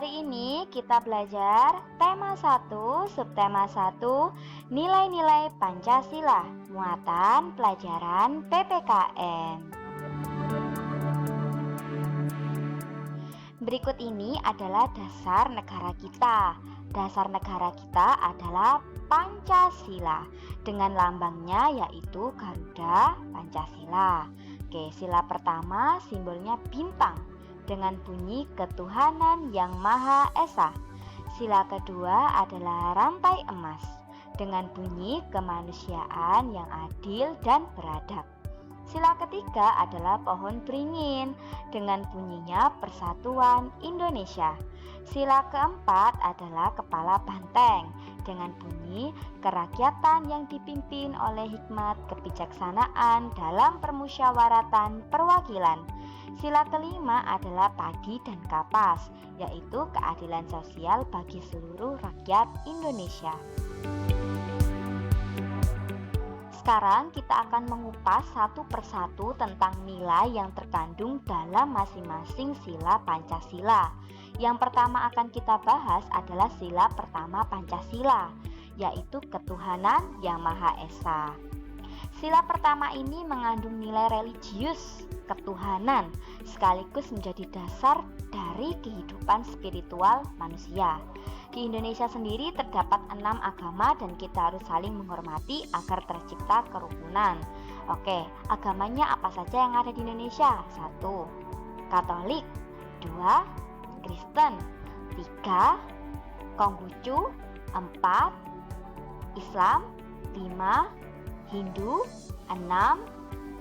Hari ini kita belajar tema 1, subtema 1, nilai-nilai Pancasila, muatan pelajaran PPKN. Berikut ini adalah dasar negara kita. Dasar negara kita adalah Pancasila, dengan lambangnya yaitu Garuda Pancasila. Oke, sila pertama simbolnya bintang dengan bunyi ketuhanan yang Maha Esa. Sila kedua adalah rantai emas dengan bunyi kemanusiaan yang adil dan beradab. Sila ketiga adalah pohon beringin dengan bunyinya Persatuan Indonesia. Sila keempat adalah kepala banteng dengan bunyi kerakyatan yang dipimpin oleh hikmat kebijaksanaan dalam permusyawaratan perwakilan. Sila kelima adalah padi dan kapas, yaitu keadilan sosial bagi seluruh rakyat Indonesia. Sekarang kita akan mengupas satu persatu tentang nilai yang terkandung dalam masing-masing sila Pancasila. Yang pertama akan kita bahas adalah sila pertama Pancasila, yaitu ketuhanan yang Maha Esa. Sila pertama ini mengandung nilai religius, ketuhanan, sekaligus menjadi dasar dari kehidupan spiritual manusia. Di Indonesia sendiri terdapat 6 agama dan kita harus saling menghormati agar tercipta kerukunan. Oke, agamanya apa saja yang ada di Indonesia? 1. Katolik. 2. Kristen. 3. Konghucu. 4. Islam. 5. Hindu. 6.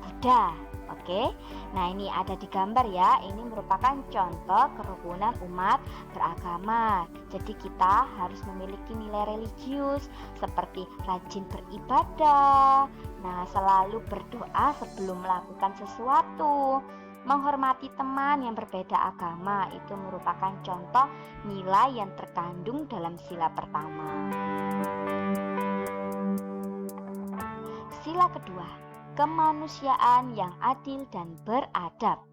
Buddha. Oke, nah ini ada di gambar ya. Ini merupakan contoh kerukunan umat beragama. Jadi kita harus memiliki nilai religius seperti rajin beribadah, nah selalu berdoa sebelum melakukan sesuatu, menghormati teman yang berbeda agama. Itu merupakan contoh nilai yang terkandung dalam sila pertama. Sila kedua, kemanusiaan yang adil dan beradab.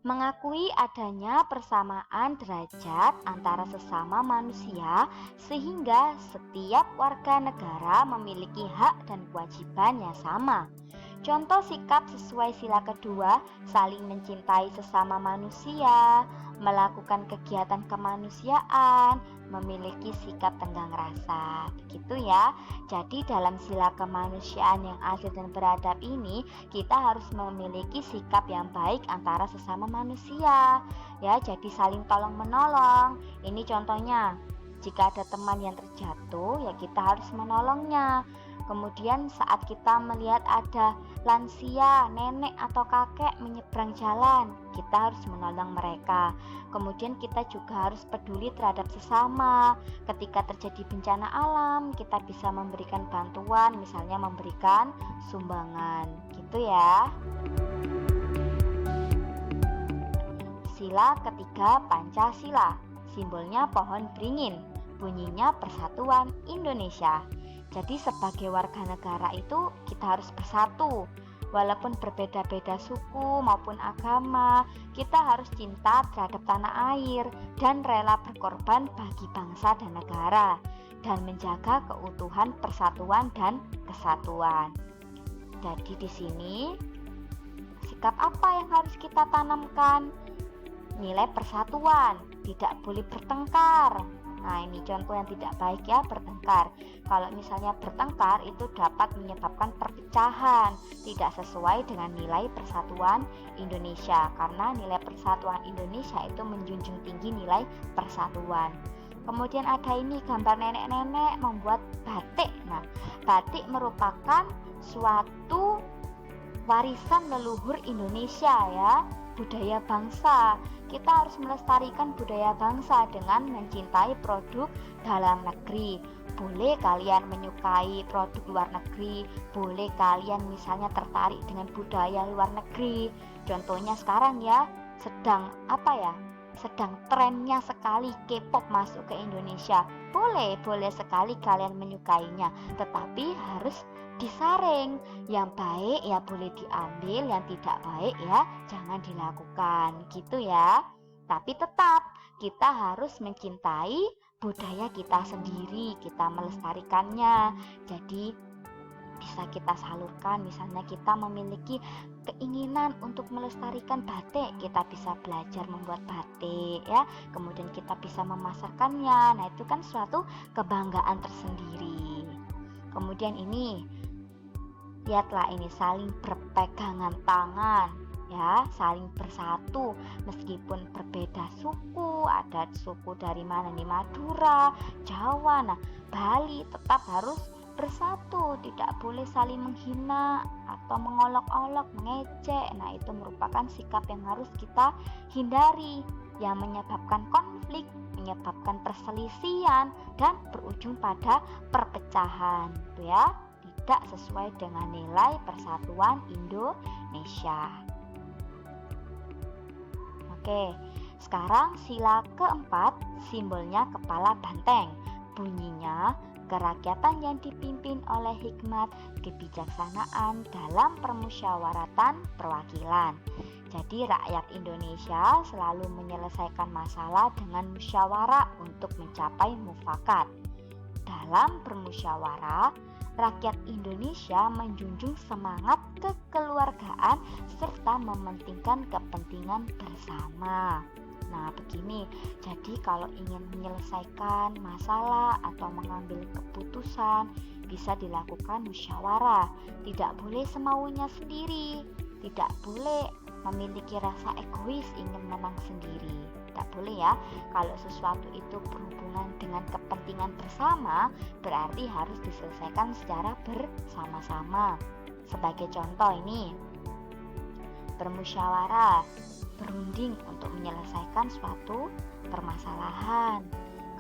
Mengakui adanya persamaan derajat antara sesama manusia sehingga setiap warga negara memiliki hak dan kewajiban yang sama. Contoh sikap sesuai sila kedua, saling mencintai sesama manusia, melakukan kegiatan kemanusiaan, memiliki sikap tenggang rasa. Begitu ya. Jadi dalam sila kemanusiaan yang adil dan beradab ini, kita harus memiliki sikap yang baik antara sesama manusia. Ya, jadi saling tolong menolong. Ini contohnya, jika ada teman yang terjatuh, ya kita harus menolongnya. Kemudian saat kita melihat ada lansia, nenek atau kakek menyeberang jalan, kita harus menolong mereka. Kemudian kita juga harus peduli terhadap sesama. Ketika terjadi bencana alam, kita bisa memberikan bantuan, misalnya memberikan sumbangan. Gitu ya. Sila ketiga Pancasila, simbolnya pohon beringin, bunyinya Persatuan Indonesia. Jadi sebagai warga negara itu kita harus bersatu. Walaupun berbeda-beda suku maupun agama, kita harus cinta terhadap tanah air dan rela berkorban bagi bangsa dan negara dan menjaga keutuhan persatuan dan kesatuan. Jadi di sini sikap apa yang harus kita tanamkan? Nilai persatuan, tidak boleh bertengkar. Nah, ini contoh yang tidak baik ya, bertengkar. Kalau misalnya bertengkar itu dapat menyebabkan perpecahan, tidak sesuai dengan nilai persatuan Indonesia. Karena nilai persatuan Indonesia itu menjunjung tinggi nilai persatuan. Kemudian ada ini gambar nenek-nenek membuat batik. Nah, batik merupakan suatu warisan leluhur Indonesia ya, budaya bangsa. Kita harus melestarikan budaya bangsa dengan mencintai produk dalam negeri. Boleh kalian menyukai produk luar negeri, boleh kalian misalnya tertarik dengan budaya luar negeri. Contohnya sekarang ya, sedang trennya sekali K-pop masuk ke Indonesia. Boleh sekali kalian menyukainya, tetapi harus disaring. Yang baik ya boleh diambil, yang tidak baik ya jangan dilakukan, gitu ya. Tapi tetap kita harus mencintai budaya kita sendiri, kita melestarikannya. Jadi bisa kita salurkan, misalnya kita memiliki keinginan untuk melestarikan batik, kita bisa belajar membuat batik ya, kemudian kita bisa memasarkannya. Nah, itu kan suatu kebanggaan tersendiri. Kemudian ini, lihatlah ini, saling berpegangan tangan ya, saling bersatu meskipun berbeda suku, ada suku dari mana nih, Madura, Jawa, nah Bali, tetap harus bersatu, tidak boleh saling menghina atau mengolok-olok, mengejek. Nah, itu merupakan sikap yang harus kita hindari, yang menyebabkan konflik, menyebabkan perselisihan dan berujung pada perpecahan, gitu ya. Tidak sesuai dengan nilai persatuan Indonesia. Oke, sekarang sila keempat, simbolnya kepala banteng. Bunyinya, kerakyatan yang dipimpin oleh hikmat kebijaksanaan dalam permusyawaratan perwakilan. Jadi rakyat Indonesia selalu menyelesaikan masalah dengan musyawarah untuk mencapai mufakat. Dalam bermusyawarah, rakyat Indonesia menjunjung semangat kekeluargaan serta mementingkan kepentingan bersama. Nah, begini, jadi kalau ingin menyelesaikan masalah atau mengambil keputusan, bisa dilakukan musyawarah. Tidak boleh semaunya sendiri, tidak boleh memiliki rasa egois ingin menang sendiri. Tidak boleh ya. Kalau sesuatu itu berhubungan dengan kepentingan bersama, berarti harus diselesaikan secara bersama-sama. Sebagai contoh ini, bermusyawarah, berunding untuk menyelesaikan suatu permasalahan.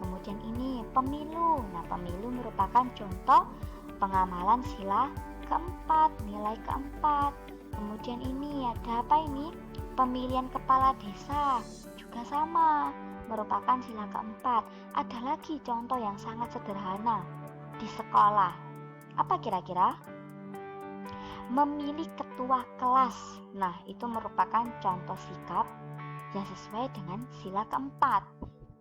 Kemudian ini pemilu. Nah, pemilu merupakan contoh pengamalan sila keempat, nilai keempat. Kemudian ini ada apa ini? Pemilihan kepala desa juga sama, merupakan sila keempat. Ada lagi contoh yang sangat sederhana di sekolah. Apa kira-kira? Memilih ketua kelas. Nah, itu merupakan contoh sikap yang sesuai dengan sila keempat.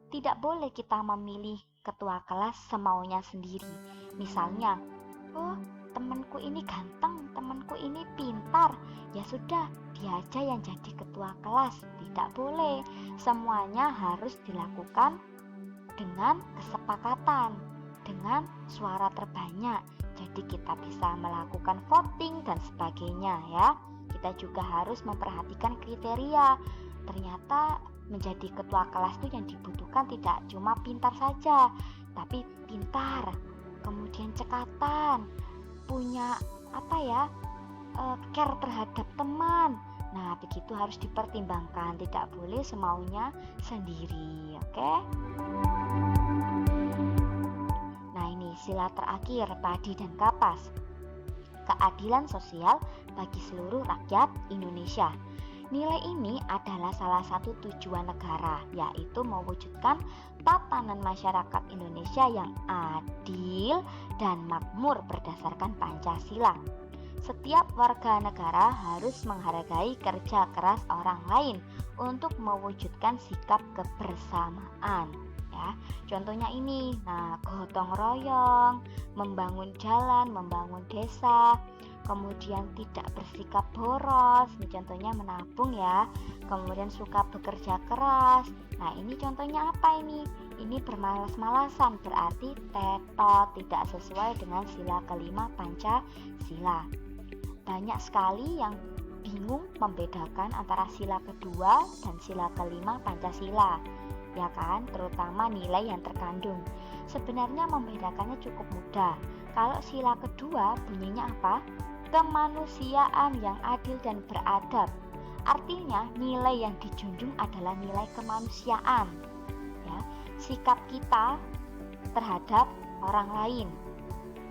Tidak boleh kita memilih ketua kelas semaunya sendiri. Misalnya, oh, temanku ini ganteng, temanku ini pintar, ya sudah, dia aja yang jadi ketua kelas. Tidak boleh. Semuanya harus dilakukan dengan kesepakatan, dengan suara terbanyak. Jadi kita bisa melakukan voting dan sebagainya ya. Kita juga harus memperhatikan kriteria. Ternyata menjadi ketua kelas itu yang dibutuhkan tidak cuma pintar saja, tapi pintar, kemudian cekatan, punya care terhadap teman. Nah, begitu harus dipertimbangkan, tidak boleh semaunya sendiri, oke? Nah, ini sila terakhir, padi dan kapas. Keadilan sosial bagi seluruh rakyat Indonesia. Nilai ini adalah salah satu tujuan negara, yaitu mewujudkan tatanan masyarakat Indonesia yang adil dan makmur berdasarkan Pancasila. Setiap warga negara harus menghargai kerja keras orang lain untuk mewujudkan sikap kebersamaan. Ya, contohnya ini, nah, gotong royong, membangun jalan, membangun desa, kemudian tidak bersikap boros, ini contohnya menabung ya, kemudian suka bekerja keras. Nah, ini contohnya apa ini? Ini bermalas-malasan, berarti tetot, tidak sesuai dengan sila kelima Pancasila. Banyak sekali yang bingung membedakan antara sila kedua dan sila kelima Pancasila, ya kan, terutama nilai yang terkandung. Sebenarnya membedakannya cukup mudah. Kalau sila kedua bunyinya apa? Kemanusiaan yang adil dan beradab. Artinya nilai yang dijunjung adalah nilai kemanusiaan, ya, sikap kita terhadap orang lain,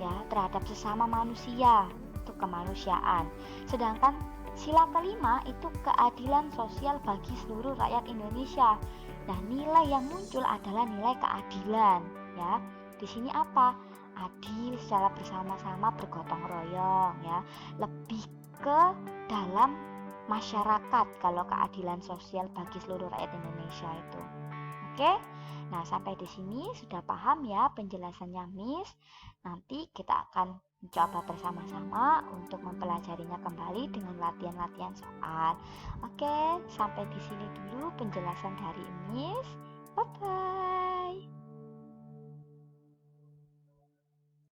ya, terhadap sesama manusia, itu kemanusiaan. Sedangkan sila kelima itu keadilan sosial bagi seluruh rakyat Indonesia. Nah, nilai yang muncul adalah nilai keadilan, ya. Di sini apa? Adil secara bersama-sama, bergotong royong, ya. Lebih ke dalam masyarakat kalau keadilan sosial bagi seluruh rakyat Indonesia itu. Oke. Nah, sampai di sini sudah paham ya penjelasannya Miss. Nanti kita akan mencoba bersama-sama untuk mempelajarinya kembali dengan latihan-latihan soal. Oke, sampai di sini dulu penjelasan dari Miss. Bye bye.